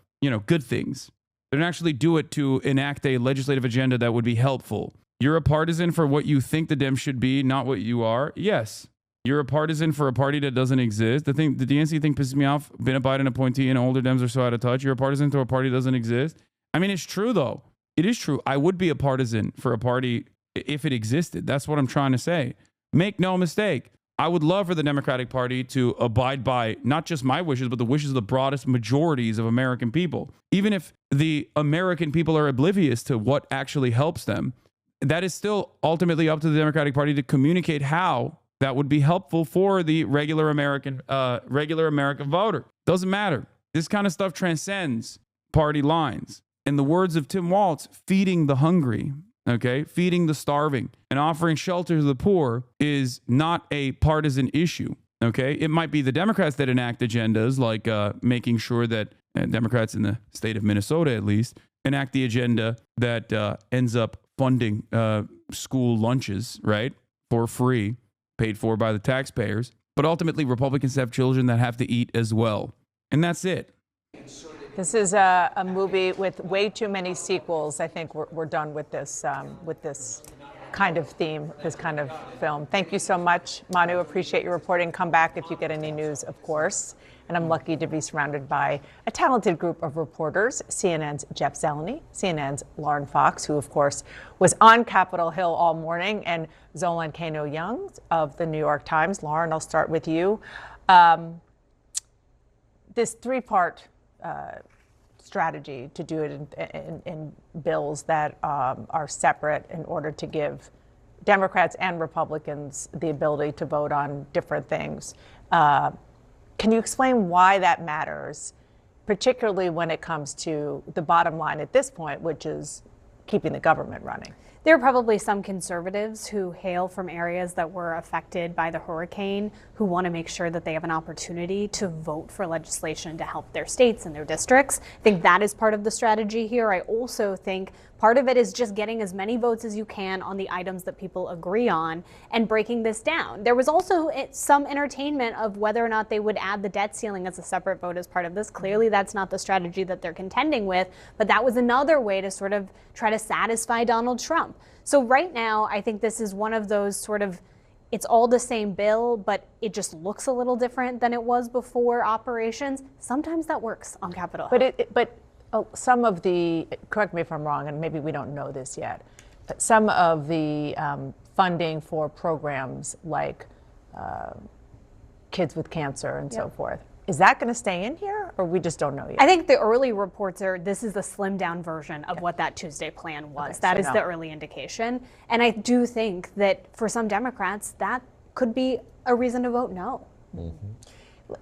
Speaker 1: good things. They don't actually do it to enact a legislative agenda that would be helpful. You're a partisan for what you think the Dems should be, not what you are. Yes. You're a partisan for a party that doesn't exist. The DNC thing pisses me off. Been a Biden appointee and older Dems are so out of touch. You're a partisan to a party that doesn't exist. I mean, it's true, though. It is true. I would be a partisan for a party if it existed. That's what I'm trying to say. Make no mistake. I would love for the Democratic Party to abide by not just my wishes, but the wishes of the broadest majorities of American people. Even if the American people are oblivious to what actually helps them, that is still ultimately up to the Democratic Party to communicate how that would be helpful for the regular American voter. Doesn't matter. This kind of stuff transcends party lines. In the words of Tim Walz, feeding the hungry, okay, feeding the starving and offering shelter to the poor is not a partisan issue, okay? It might be the Democrats that enact agendas like making sure that Democrats in the state of Minnesota, at least, enact the agenda that ends up funding school lunches, right, for free, paid for by the taxpayers. But ultimately, Republicans have children that have to eat as well. And that's it.
Speaker 16: This is a movie with way too many sequels. I think we're done with this kind of theme, this kind of film. Thank you so much, Manu. Appreciate your reporting. Come back if you get any news, of course. And I'm lucky to be surrounded by a talented group of reporters, CNN's Jeff Zeleny, CNN's Lauren Fox, who, of course, was on Capitol Hill all morning, and Zolan Kano-Young of the New York Times. Lauren, I'll start with you. This three-part strategy to do it in bills that are separate in order to give Democrats and Republicans the ability to vote on different things. Can you explain why that matters, particularly when it comes to the bottom line at this point, which is keeping the government running?
Speaker 19: There are probably some conservatives who hail from areas that were affected by the hurricane who want to make sure that they have an opportunity to vote for legislation to help their states and their districts. I think that is part of the strategy here. I also think part of it is just getting as many votes as you can on the items that people agree on and breaking this down. There was also some entertainment of whether or not they would add the debt ceiling as a separate vote as part of this. Clearly, that's not the strategy that they're contending with, but that was another way to sort of try to satisfy Donald Trump. So right now, I think this is one of those sort of, it's all the same bill, but it just looks a little different than it was before operations. Sometimes that works on Capitol Hill.
Speaker 16: But some of the, correct me if I'm wrong, and maybe we don't know this yet, but some of the funding for programs like kids with cancer and so forth, is that going to stay in here, or we just don't know yet?
Speaker 19: I think the early reports are this is the slimmed down version of what that Tuesday plan was.
Speaker 16: Okay,
Speaker 19: that
Speaker 16: so
Speaker 19: is the early indication. And I do think that for some Democrats, that could be a reason to vote no.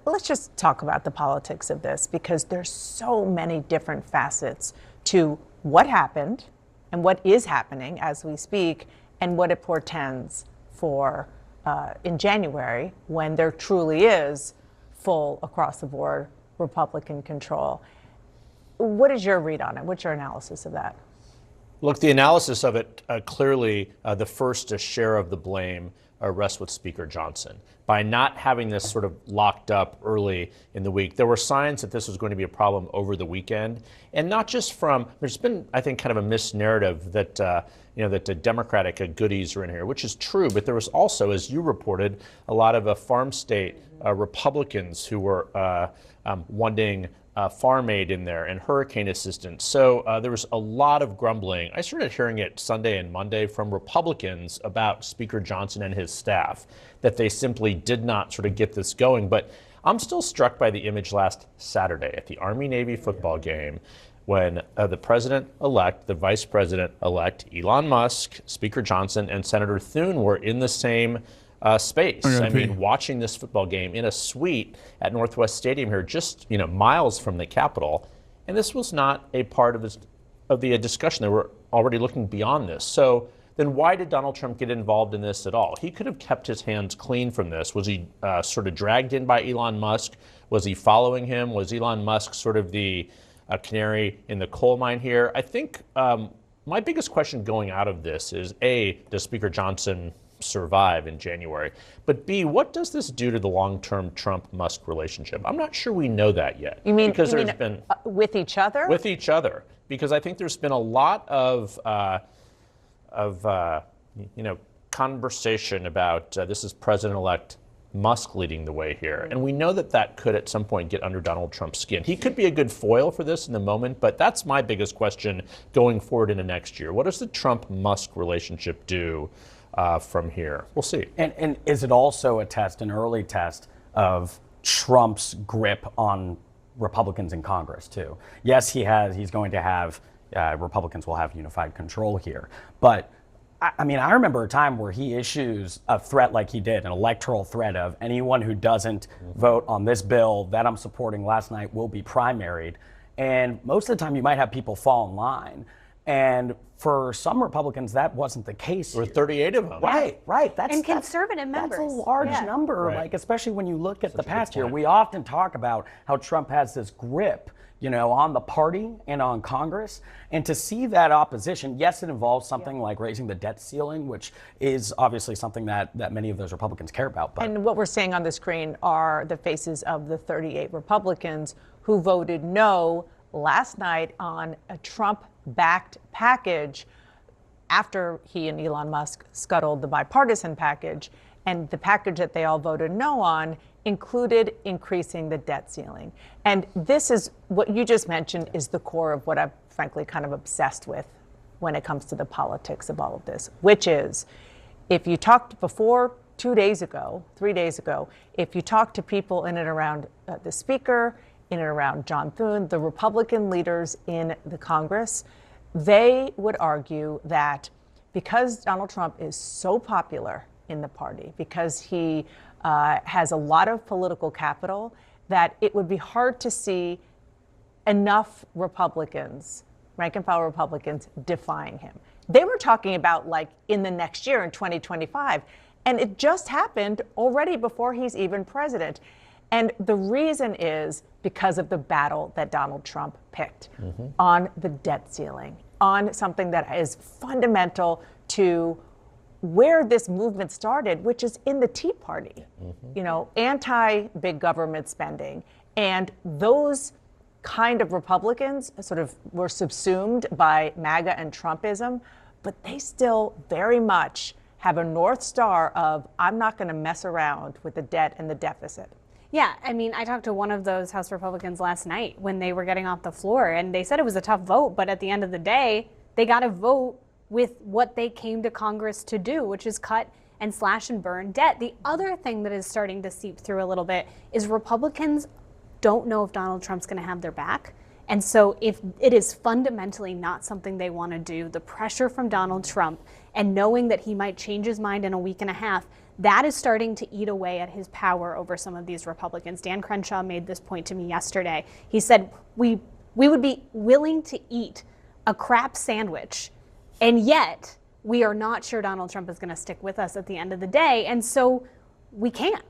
Speaker 16: Let's just talk about the politics of this, because there's so many different facets to what happened and what is happening as we speak, and what it portends for in January, when there truly is full across the board Republican control. What is your read on it? What's your analysis of that?
Speaker 20: Look, the analysis of it, clearly the first share of the blame rests with Speaker Johnson. By not having this sort of locked up early in the week, there were signs that this was going to be a problem over the weekend. And not just from, there's been, I think, kind of a misnarrative that, that the Democratic goodies are in here, which is true. But there was also, as you reported, a lot of farm state Republicans who were wanting farm aid in there and hurricane assistance. So there was a lot of grumbling. I started hearing it Sunday and Monday from Republicans about Speaker Johnson and his staff, that they simply did not sort of get this going. But I'm still struck by the image last Saturday at the Army-Navy football game when the president-elect, the vice president-elect, Elon Musk, Speaker Johnson, and Senator Thune were in the same space. I mean, watching this football game in a suite at Northwest Stadium here, just miles from the Capitol, and this was not a part of the discussion. They were already looking beyond this. So then why did Donald Trump get involved in this at all? He could have kept his hands clean from this. Was he sort of dragged in by Elon Musk? Was he following him? Was Elon Musk sort of the canary in the coal mine here? I think my biggest question going out of this is, A, does Speaker Johnson survive in January? But B, what does this do to the long-term Trump-Musk relationship? I'm not sure we know that yet.
Speaker 16: You mean,
Speaker 20: because there's been
Speaker 16: with each other?
Speaker 20: With each other, because I think there's been a lot of conversation about this is President-elect Musk leading the way here. And we know that that could at some point get under Donald Trump's skin. He could be a good foil for this in the moment, but that's my biggest question going forward into next year. What does the Trump-Musk relationship do from here? We'll see.
Speaker 21: And is it also a test, an early test of Trump's grip on Republicans in Congress too? Yes, he's going to have, Republicans will have unified control here. But I mean, I remember a time where he issues a threat like he did, an electoral threat of anyone who doesn't vote on this bill that I'm supporting last night will be primaried. And most of the time you might have people fall in line. And for some Republicans, that wasn't the case.
Speaker 20: There were 38 of them.
Speaker 21: Right.
Speaker 19: And conservative members.
Speaker 21: That's a large number, like especially when you look at the past year. We often talk about how Trump has this grip, on the party and on Congress. And to see that opposition, yes, it involves something like raising the debt ceiling, which is obviously something that many of those Republicans care about. But
Speaker 16: and what we're seeing on the screen are the faces of the 38 Republicans who voted no last night on a Trump-backed package after he and Elon Musk scuttled the bipartisan package. And the package that they all voted no on included increasing the debt ceiling. And this is what you just mentioned is the core of what I'm frankly kind of obsessed with when it comes to the politics of all of this, which is if you talked before 3 days ago, if you talked to people in and around the speaker, in and around John Thune, the Republican leaders in the Congress, they would argue that because Donald Trump is so popular in the party, because he has a lot of political capital, that it would be hard to see enough Republicans, rank and file Republicans, defying him. They were talking about like in the next year, in 2025, and it just happened already before he's even president. And the reason is because of the battle that Donald Trump picked on the debt ceiling, on something that is fundamental to where this movement started, which is in the Tea Party, you know, anti-big government spending. And those kind of Republicans sort of were subsumed by MAGA and Trumpism, but they still very much have a North Star of, I'm not going to mess around with the debt and the deficit.
Speaker 19: Yeah, I mean, I talked to one of those House Republicans last night when they were getting off the floor, and they said it was a tough vote, but at the end of the day, they got to vote with what they came to Congress to do, which is cut and slash and burn debt. The other thing that is starting to seep through a little bit is Republicans don't know if Donald Trump's going to have their back. And so if it is fundamentally not something they want to do, the pressure from Donald Trump and knowing that he might change his mind in a week and a half, that is starting to eat away at his power over some of these Republicans. Dan Crenshaw made this point to me yesterday. He said, we would be willing to eat a crap sandwich, and yet we are not sure Donald Trump is going to stick with us at the end of the day. And so we can't.